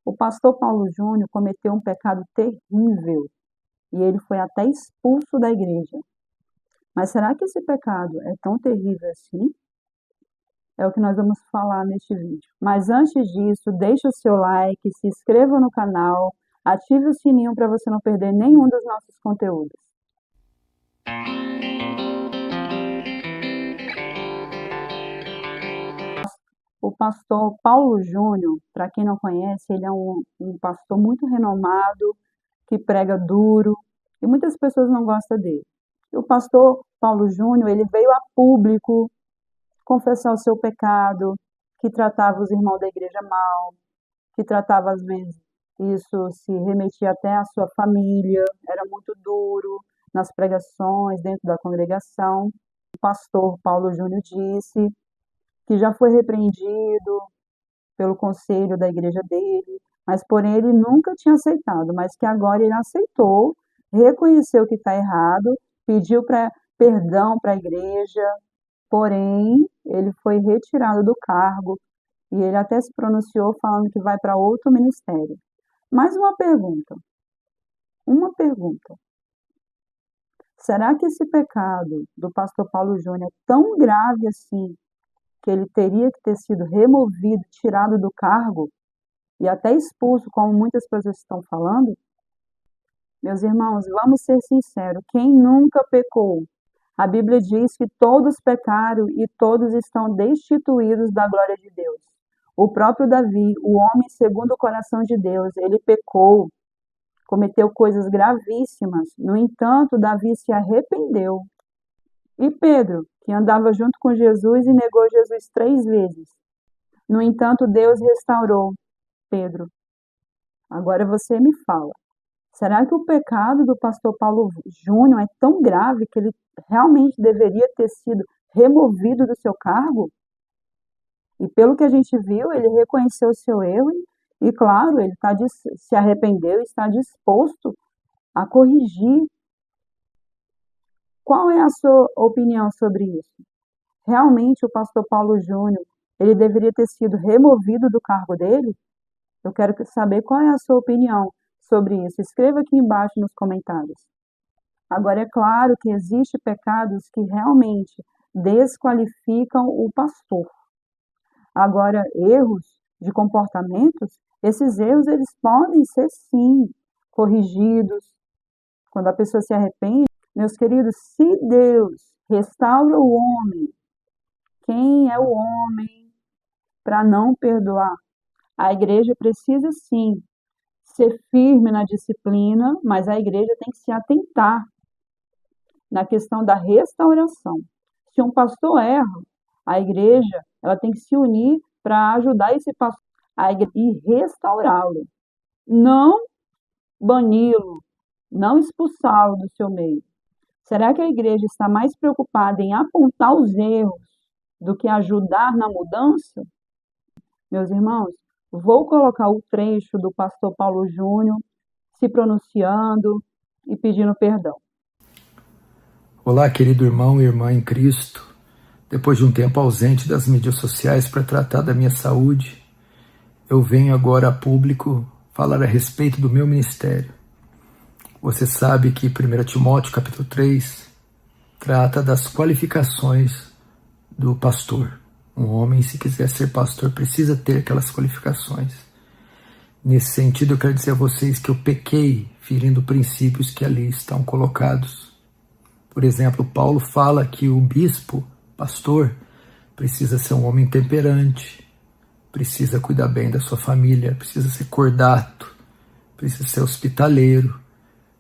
O pastor Paulo Júnior cometeu um pecado terrível e ele foi até expulso da igreja. Mas será que esse pecado é tão terrível assim? É o que nós vamos falar neste vídeo. Mas antes disso, deixe o seu like, se inscreva no canal, ative o sininho para você não perder nenhum dos nossos conteúdos. O pastor Paulo Júnior, para quem não conhece, ele é um pastor muito renomado, que prega duro, e muitas pessoas não gostam dele. E o pastor Paulo Júnior, ele veio a público confessar o seu pecado, que tratava os irmãos da igreja mal, que tratava às vezes, isso se remetia até à sua família, era muito duro nas pregações, dentro da congregação. O pastor Paulo Júnior disse que já foi repreendido pelo conselho da igreja dele, mas porém ele nunca tinha aceitado, mas que agora ele aceitou, reconheceu que está errado, pediu perdão para a igreja, porém ele foi retirado do cargo e ele até se pronunciou falando que vai para outro ministério. Mais uma pergunta. Será que esse pecado do pastor Paulo Júnior é tão grave assim que ele teria que ter sido removido, tirado do cargo e até expulso, como muitas pessoas estão falando? Meus irmãos, vamos ser sinceros, quem nunca pecou? A Bíblia diz que todos pecaram e todos estão destituídos da glória de Deus. O próprio Davi, o homem segundo o coração de Deus, ele pecou, cometeu coisas gravíssimas. No entanto, Davi se arrependeu. E Pedro, que andava junto com Jesus e negou Jesus 3 vezes. No entanto, Deus restaurou Pedro. Agora você me fala, será que o pecado do pastor Paulo Júnior é tão grave que ele realmente deveria ter sido removido do seu cargo? E pelo que a gente viu, ele reconheceu o seu erro e claro, ele se arrependeu e está disposto a corrigir. Qual é a sua opinião sobre isso? Realmente o pastor Paulo Júnior, ele deveria ter sido removido do cargo dele? Eu quero saber qual é a sua opinião sobre isso. Escreva aqui embaixo nos comentários. Agora, é claro que existem pecados que realmente desqualificam o pastor. Agora, erros de comportamentos, esses erros eles podem ser sim corrigidos. Quando a pessoa se arrepende, meus queridos, se Deus restaura o homem, quem é o homem para não perdoar? A igreja precisa sim ser firme na disciplina, mas a igreja tem que se atentar na questão da restauração. Se um pastor erra, a igreja ela tem que se unir para ajudar esse pastor e restaurá-lo. Não bani-lo, não expulsá-lo do seu meio. Será que a igreja está mais preocupada em apontar os erros do que ajudar na mudança? Meus irmãos, vou colocar o trecho do pastor Paulo Júnior se pronunciando e pedindo perdão. Olá, querido irmão e irmã em Cristo. Depois de um tempo ausente das mídias sociais para tratar da minha saúde, eu venho agora a público falar a respeito do meu ministério. Você sabe que 1 Timóteo capítulo 3 trata das qualificações do pastor. Um homem, se quiser ser pastor, precisa ter aquelas qualificações. Nesse sentido, eu quero dizer a vocês que eu pequei ferindo princípios que ali estão colocados. Por exemplo, Paulo fala que o bispo, pastor, precisa ser um homem temperante, precisa cuidar bem da sua família, precisa ser cordato, precisa ser hospitaleiro,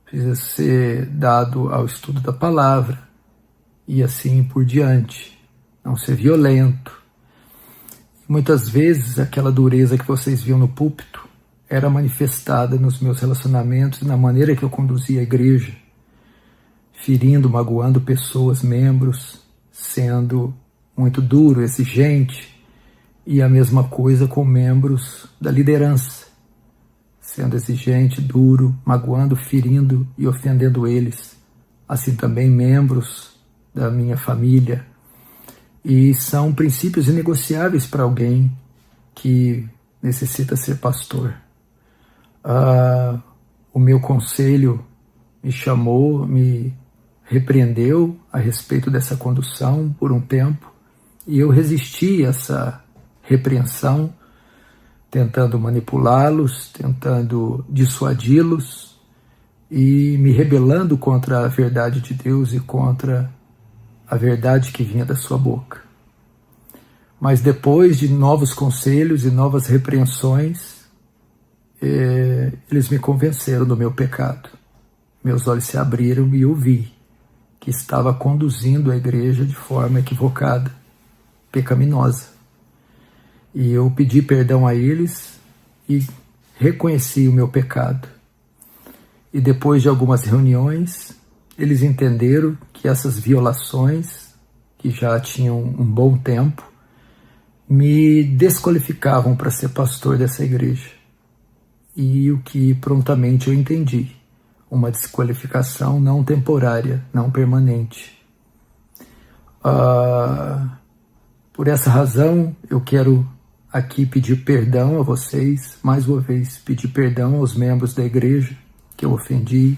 precisa ser dado ao estudo da palavra e assim por diante, não ser violento. Muitas vezes aquela dureza que vocês viam no púlpito era manifestada nos meus relacionamentos e na maneira que eu conduzia a igreja, ferindo, magoando pessoas, membros, sendo muito duro, exigente, e a mesma coisa com membros da liderança, sendo exigente, duro, magoando, ferindo e ofendendo eles. Assim também membros da minha família. E são princípios inegociáveis para alguém que necessita ser pastor. O meu conselho me chamou, me repreendeu a respeito dessa condução por um tempo, e eu resisti a essa repreensão, tentando manipulá-los, tentando dissuadi-los e me rebelando contra a verdade de Deus e contra a verdade que vinha da sua boca. Mas depois de novos conselhos e novas repreensões, eles me convenceram do meu pecado. Meus olhos se abriram e eu vi que estava conduzindo a igreja de forma equivocada, pecaminosa. E eu pedi perdão a eles e reconheci o meu pecado. E depois de algumas reuniões, eles entenderam que essas violações, que já tinham um bom tempo, me desqualificavam para ser pastor dessa igreja. E o que prontamente eu entendi: uma desqualificação não temporária, não permanente. Por essa razão, eu quero aqui pedir perdão a vocês, mais uma vez, pedir perdão aos membros da igreja que eu ofendi,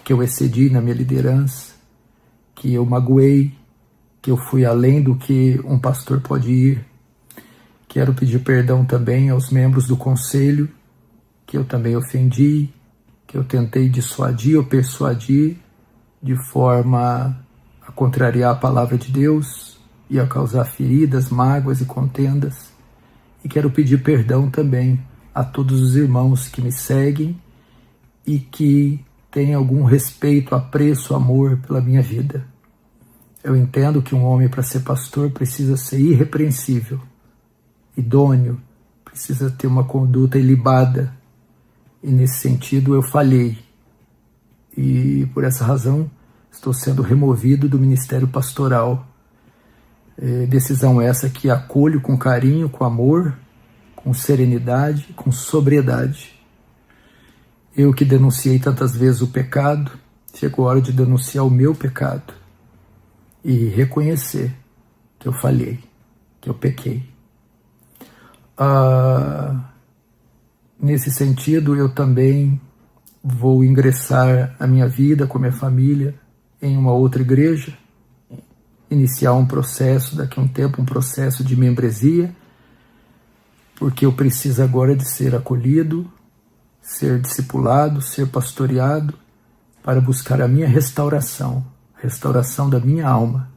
que eu excedi na minha liderança, que eu magoei, que eu fui além do que um pastor pode ir. Quero pedir perdão também aos membros do conselho, que eu também ofendi, que eu tentei dissuadir ou persuadir de forma a contrariar a palavra de Deus e a causar feridas, mágoas e contendas. E quero pedir perdão também a todos os irmãos que me seguem e que têm algum respeito, apreço, amor pela minha vida. Eu entendo que um homem, para ser pastor, precisa ser irrepreensível, idôneo, precisa ter uma conduta ilibada. E nesse sentido eu falhei. E por essa razão estou sendo removido do ministério pastoral. Decisão essa que acolho com carinho, com amor, com serenidade, com sobriedade. Eu que denunciei tantas vezes o pecado, chegou a hora de denunciar o meu pecado e reconhecer que eu falhei, que eu pequei. Nesse sentido, eu também vou ingressar a minha vida com a minha família em uma outra igreja, iniciar um processo, daqui a um tempo, um processo de membresia, porque eu preciso agora de ser acolhido, ser discipulado, ser pastoreado, para buscar a minha restauração da minha alma.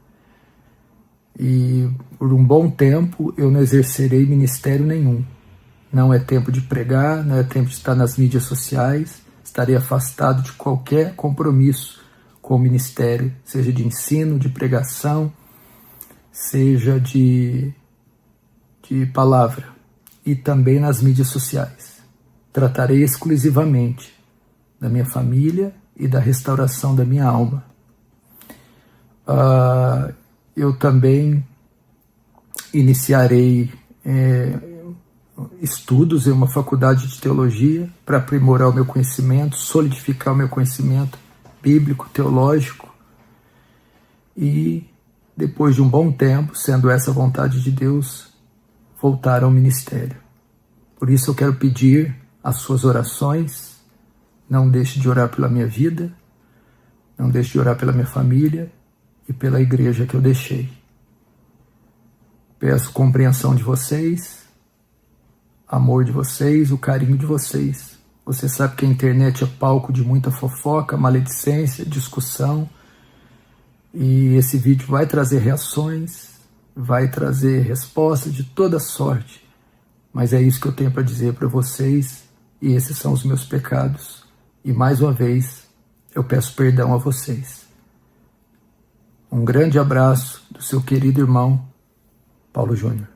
E por um bom tempo eu não exercerei ministério nenhum. Não é tempo de pregar, não é tempo de estar nas mídias sociais, estarei afastado de qualquer compromisso com o ministério, seja de ensino, de pregação, seja de palavra, e também nas mídias sociais. Tratarei exclusivamente da minha família e da restauração da minha alma. Eu também iniciarei estudos em uma faculdade de teologia para aprimorar o meu conhecimento, solidificar o meu conhecimento bíblico, teológico, e depois de um bom tempo, sendo essa a vontade de Deus, voltar ao ministério. Por isso eu quero pedir as suas orações. Não deixe de orar pela minha vida, não deixe de orar pela minha família e pela igreja que eu deixei. Peço compreensão de vocês, amor de vocês, o carinho de vocês. Você sabe que a internet é palco de muita fofoca, maledicência, discussão, e esse vídeo vai trazer reações, vai trazer respostas de toda sorte, mas é isso que eu tenho para dizer para vocês, e esses são os meus pecados, e mais uma vez eu peço perdão a vocês. Um grande abraço do seu querido irmão Paulo Júnior.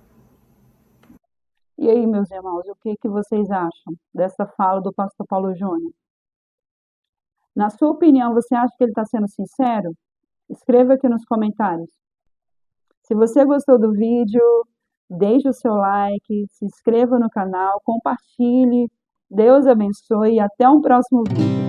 E aí, meus irmãos, o que vocês acham dessa fala do pastor Paulo Júnior? Na sua opinião, você acha que ele está sendo sincero? Escreva aqui nos comentários. Se você gostou do vídeo, deixe o seu like, se inscreva no canal, compartilhe. Deus abençoe e até um próximo vídeo.